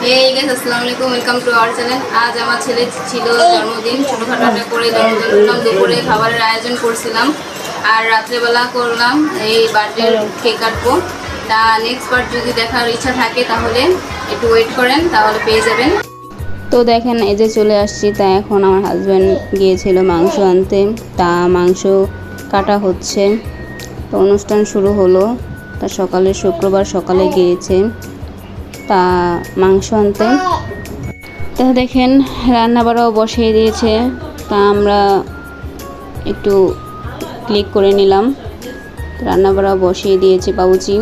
Hey guys, আসসালামু আলাইকুম, welcome to our channel. আজ আমার ছেলে ছিল জন্মদিন, ছোটখাটো করে জন্মদিন করলাম, দুপুরে খাবারের আয়োজন করছিলাম আর রাত্রেবেলা করলাম এই বার্থডে কেক কাটবো। তা নেক্সট পার্ট যদি দেখার ইচ্ছা থাকে তাহলে একটু ওয়েট করেন, তাহলে পেয়ে যাবেন। তো দেখেন এই যে চলে আসছি। তা এখন আমার হাজব্যান্ড গিয়েছিল মাংস আনতে, তা মাংস কাটা হচ্ছে। তো অনুষ্ঠান শুরু হলো। তা সকালে শুক্রবার সকালে গিয়েছে তা মাংস আনতে। তা দেখেন রান্না বাড়াও বসিয়ে দিয়েছে। তা আমরা একটু ক্লিক করে নিলাম। রান্না বাড়াও বসিয়ে দিয়েছে বাবুজি।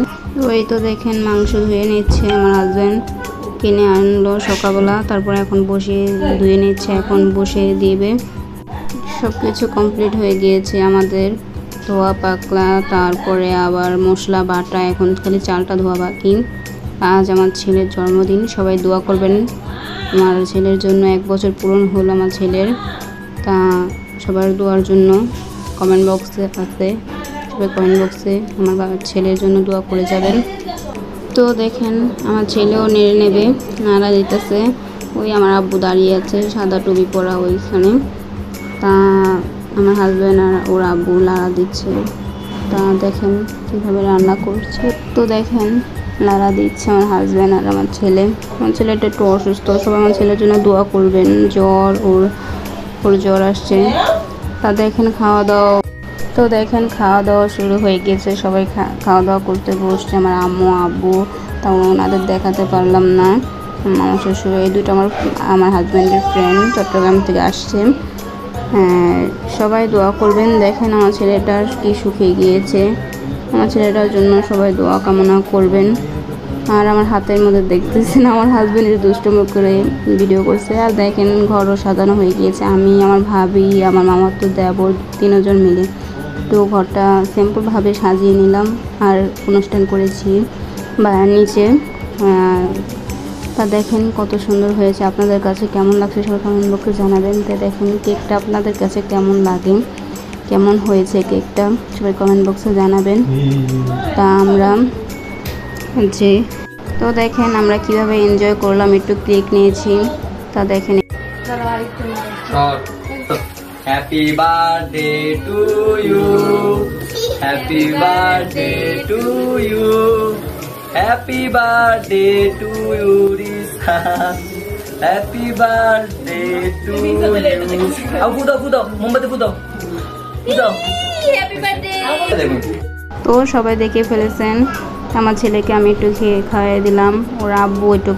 ওই তো দেখেন মাংস ধুয়ে নিচ্ছে আমার হাজব্যান্ড, কিনে আনলো সকালবেলা, তারপর এখন বসিয়ে ধুয়ে নিচ্ছে, এখন বসিয়ে দিবে। সব কিছু কমপ্লিট হয়ে গিয়েছে আমাদের, ধোয়া পাকলা, তারপরে আবার মশলা বাটা, এখন খালি চালটা ধোয়া বাকি। আজ আমার ছেলের জন্মদিন, সবাই দোয়া করবেন। আমার ছেলের জন্য 1 বছর পূরণ হলো আমার ছেলের। তা সবার দোয়ার জন্য কমেন্ট বক্সে আছে, সবাই কমেন্ট বক্সে আমার ছেলের জন্য দোয়া করে যাবেন। তো দেখেন আমার ছেলেও নেড়ে নেবে, নাড়া দিতেছে। ওই আমার আব্বু দাঁড়িয়ে আছে সাদা টুপি পরা ওইখানে। তা আমার হাজব্যান্ড আর ওর আব্বু লাড়া দিচ্ছে। তা দেখেন কীভাবে রান্না করছে। তো দেখেন লাড়া দিচ্ছে আমার হাজব্যান্ড আর আমার ছেলে। আমার ছেলেটা একটু অসুস্থ, সবাই আমার ছেলের জন্য দোয়া করবেন। জ্বর, ওর জ্বর আসছে। তা দেখেন খাওয়া দাওয়া, তো দেখেন খাওয়া দাওয়া শুরু হয়ে গেছে, সবাই খাওয়া দাওয়া করতে বসছে। আমার আম্মু আব্বু, তা ওনাদের দেখাতে পারলাম না। আমার শ্বশুর, এই দুটো আমার হাজব্যান্ডের ফ্রেন্ড, চট্টগ্রাম থেকে আসছে। হ্যাঁ, সবাই দোয়া করবেন। দেখেন আমার ছেলেটার কি শুকিয়ে গিয়েছে, আমার ছেলেটার জন্য সবাই দোয়া কামনা করবেন। আর আমার হাতের মধ্যে দেখতেছেন আমার হাজব্যান্ডের দুষ্টুমি করে ভিডিও করছে। আর দেখেন ঘরও সাজানো হয়ে গিয়েছে, আমি, আমার ভাবি, আমার মামাতো দেবর, 3 জন মিলে তো ঘরটা সিম্পলভাবে সাজিয়ে নিলাম আর অনুষ্ঠান করেছি নিচে। তা দেখেন কত সুন্দর হয়েছে। আপনাদের কাছে কেমন লাগছে সবাই কমেন্ট বক্সে জানাবেন। তো দেখেন কেকটা আপনাদের কাছে কেমন লাগে, কেমন হয়েছে কেকটা সবাই কমেন্ট বক্সে জানাবেন। তা আমরা যে তো দেখেন আমরা কিভাবে এনজয় করলাম, একটু কেক নিয়েছি। তা দেখেন Happy birthday to you. Happy birthday to you. Happy birthday to you, Risa. Happy birthday to you. Au fudo, মোমবাতি ফুদাও। Happy birthday. তো সবাই দেখে ফেলেছেন। আমার ছেলেকে আমি একটু খাইয়ে দিলাম, ওর আব্বু একটু